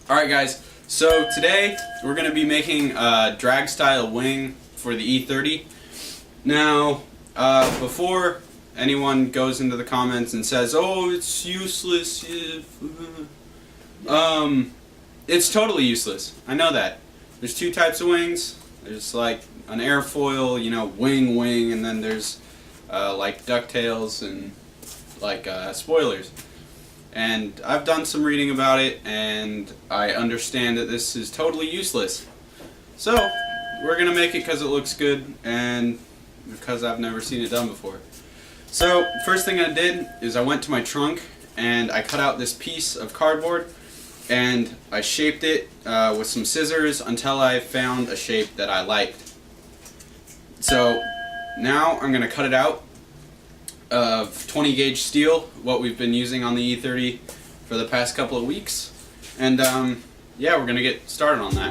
Alright guys, so today we're going to be making a drag style wing for the E30. Now, before anyone goes into the comments and says, oh, it's useless, it's totally useless. I know that. There's two types of wings. There's like an airfoil, you know, wing, and then there's like ducktails and like spoilers. And I've done some reading about it, and I understand that this is totally useless. So, we're going to make it because it looks good, and because I've never seen it done before. So, first thing I did is I went to my trunk, and I cut out this piece of cardboard, and I shaped it with some scissors until I found a shape that I liked. So, now I'm going to cut it out of 20 gauge steel, what we've been using on the E30 for the past couple of weeks, and yeah, we're gonna get started on that.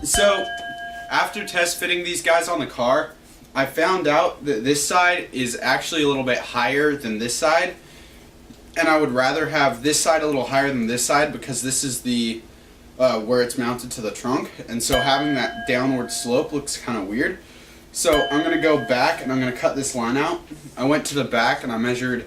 So after test fitting these guys on the car, I found out that this side is actually a little bit higher than this side, and I would rather have this side a little higher than this side because this is the where it's mounted to the trunk, and so having that downward slope looks kind of weird. So I'm going to go back and I'm going to cut this line out. I went to the back and I measured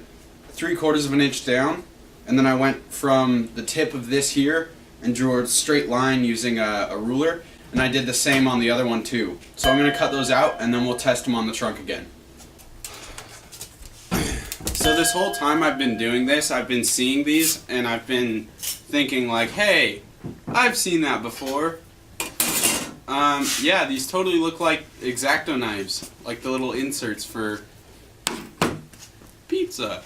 3/4 of an inch down, and then I went from the tip of this here and drew a straight line using a ruler. And I did the same on the other one too. So I'm going to cut those out and then we'll test them on the trunk again. So this whole time I've been doing this, I've been seeing these and I've been thinking like, hey, I've seen that before. Yeah, these totally look like X-Acto knives, like the little inserts for pizza.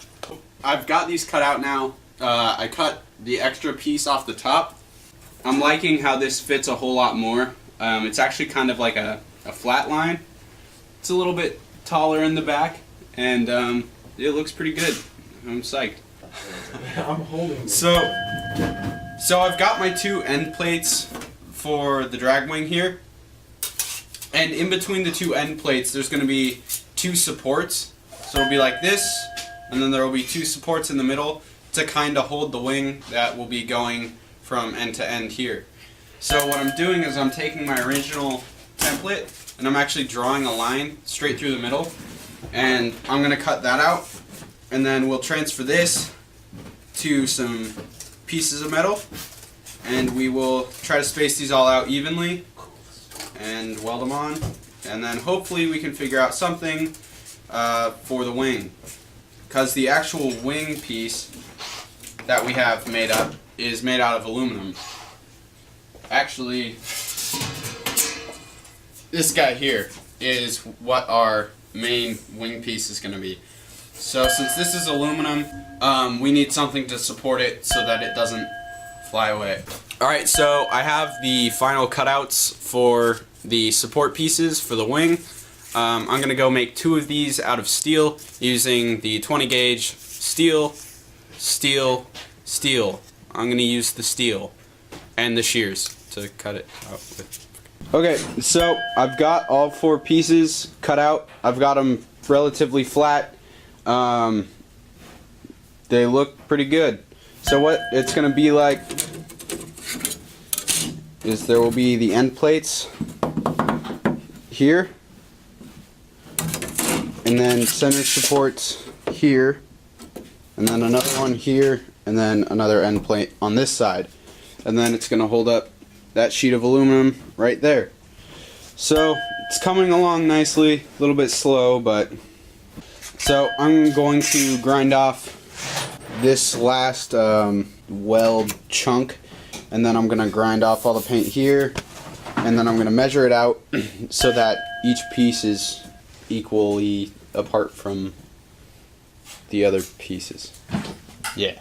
I've got these cut out now. I cut the extra piece off the top. I'm liking how this fits a whole lot more. It's actually kind of like a flat line. It's a little bit taller in the back, and it looks pretty good. I'm psyched. I'm holding it. So I've got my two end plates for the drag wing here, and in between the two end plates there's going to be two supports. So it'll be like this, and then there will be two supports in the middle to kind of hold the wing that will be going from end to end here. So what I'm doing is I'm taking my original template and I'm actually drawing a line straight through the middle, and I'm going to cut that out, and then we'll transfer this to some pieces of metal, and we will try to space these all out evenly and weld them on, and then hopefully we can figure out something for the wing, because the actual wing piece that we have made up is made out of aluminum. Actually, this guy here is what our main wing piece is going to be. So since this is aluminum, we need something to support it so that it doesn't fly away. Alright, so I have the final cutouts for the support pieces for the wing. I'm going to go make two of these out of steel using the 20 gauge steel. I'm going to use the steel and the shears to cut it out with. Okay, so I've got all four pieces cut out. I've got them relatively flat. They look pretty good. So what it's going to be like is there will be the end plates here, and then center supports here, and then another one here, and then another end plate on this side, and then it's going to hold up that sheet of aluminum right there. So it's coming along nicely, a little bit slow, but so I'm going to grind off this last weld chunk, and then I'm going to grind off all the paint here, and then I'm going to measure it out so that each piece is equally apart from the other pieces. Yeah.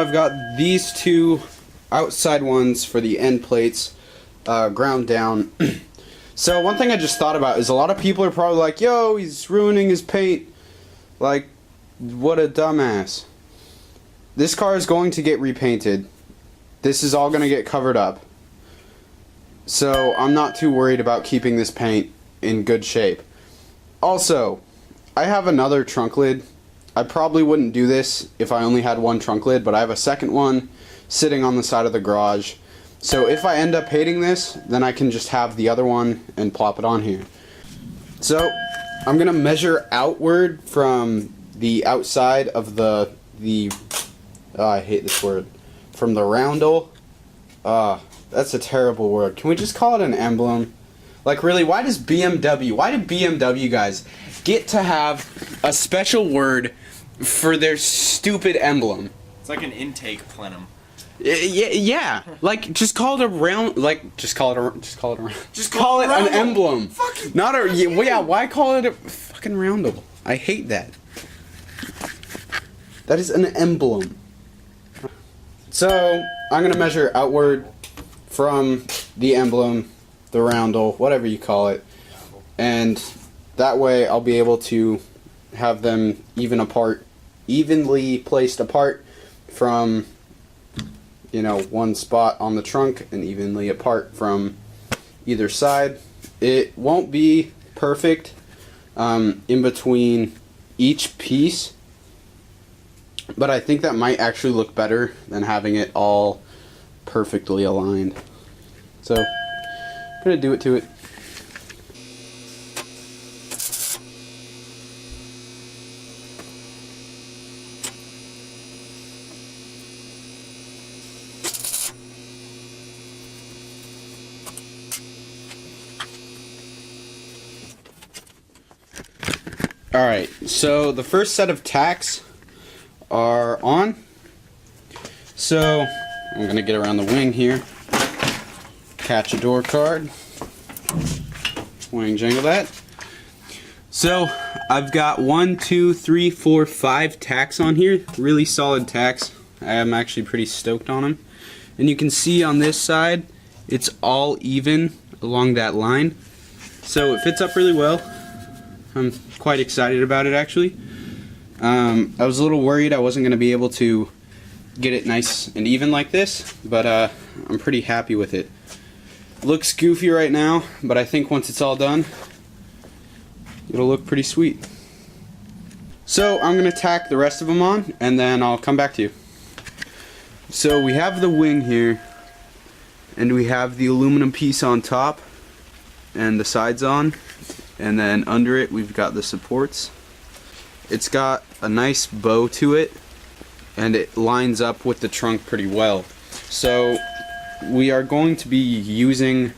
I've got these two outside ones for the end plates ground down. So one thing I just thought about is a lot of people are probably like, yo, he's ruining his paint. Like, what a dumbass. This car is going to get repainted. This is all going to get covered up. So I'm not too worried about keeping this paint in good shape. Also, I have another trunk lid. I probably wouldn't do this if I only had one trunk lid, but I have a second one sitting on the side of the garage. So if I end up hating this, then I can just have the other one and plop it on here. So I'm going to measure outward from the outside of the I hate this word, from the roundel. That's a terrible word. Can we just call it an emblem? Like, really, why did BMW guys get to have a special word for their stupid emblem? It's like an intake plenum. Yeah. Like, just call it a round. Like, just call it an emblem. Not a. Yeah. Why call it a fucking roundel? I hate that. That is an emblem. So I'm gonna measure outward from the emblem, the roundel, whatever you call it, and that way I'll be able to have them evenly placed apart from, you know, one spot on the trunk and evenly apart from either side. It won't be perfect in between each piece, but I think that might actually look better than having it all perfectly aligned. So I'm gonna do it to it. Alright, so the first set of tacks are on. So I'm going to get around the wing here, catch a door card, wing jangle that. So I've got 1, 2, 3, 4, 5 tacks on here, really solid tacks. I am actually pretty stoked on them. And you can see on this side, it's all even along that line. So it fits up really well. I'm quite excited about it, actually. I was a little worried I wasn't going to be able to get it nice and even like this, but I'm pretty happy with it. Looks goofy right now, but I think once it's all done, it'll look pretty sweet. So I'm going to tack the rest of them on, and then I'll come back to you. So we have the wing here, and we have the aluminum piece on top, and the sides on. And then under it we've got the supports. It's got a nice bow to it, and it lines up with the trunk pretty well. So we are going to be using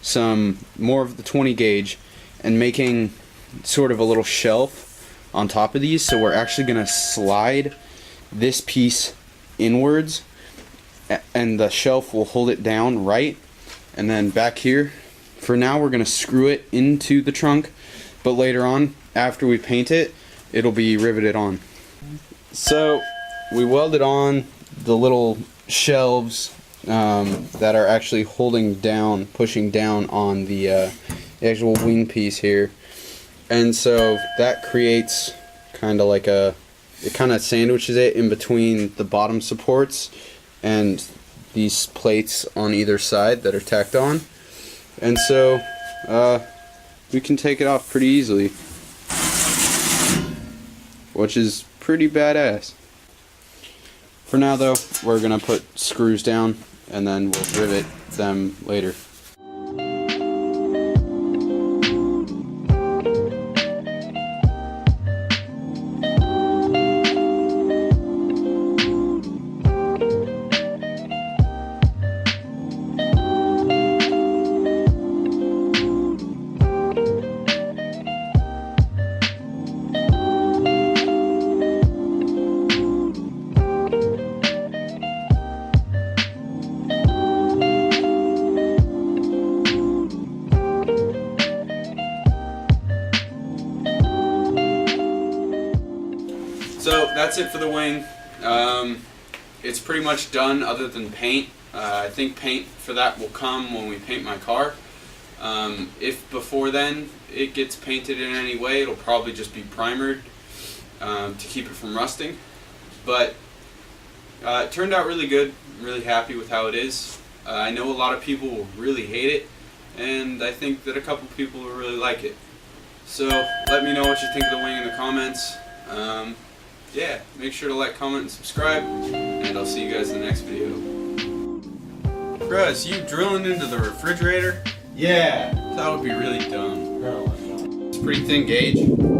some more of the 20 gauge and making sort of a little shelf on top of these. So we're actually going to slide this piece inwards, and the shelf will hold it down right. And then back here, for now we're going to screw it into the trunk, but later on, after we paint it, it'll be riveted on. So we welded on the little shelves that are actually holding down, pushing down on the actual wing piece here. And so that creates kind of like it kind of sandwiches it in between the bottom supports and these plates on either side that are tacked on. And so we can take it off pretty easily, which is pretty badass. For now though, we're gonna put screws down and then we'll rivet them later. So that's it for the wing. it's pretty much done other than paint. I think paint for that will come when we paint my car. If before then it gets painted in any way, it'll probably just be primered to keep it from rusting. But it turned out really good. I'm really happy with how it is. I know a lot of people will really hate it, and I think that a couple people will really like it. So let me know what you think of the wing in the comments. Yeah, make sure to like, comment, and subscribe, and I'll see you guys in the next video. Bruh, is you drilling into the refrigerator? Yeah. That would be really dumb. No, It's a pretty thin gauge.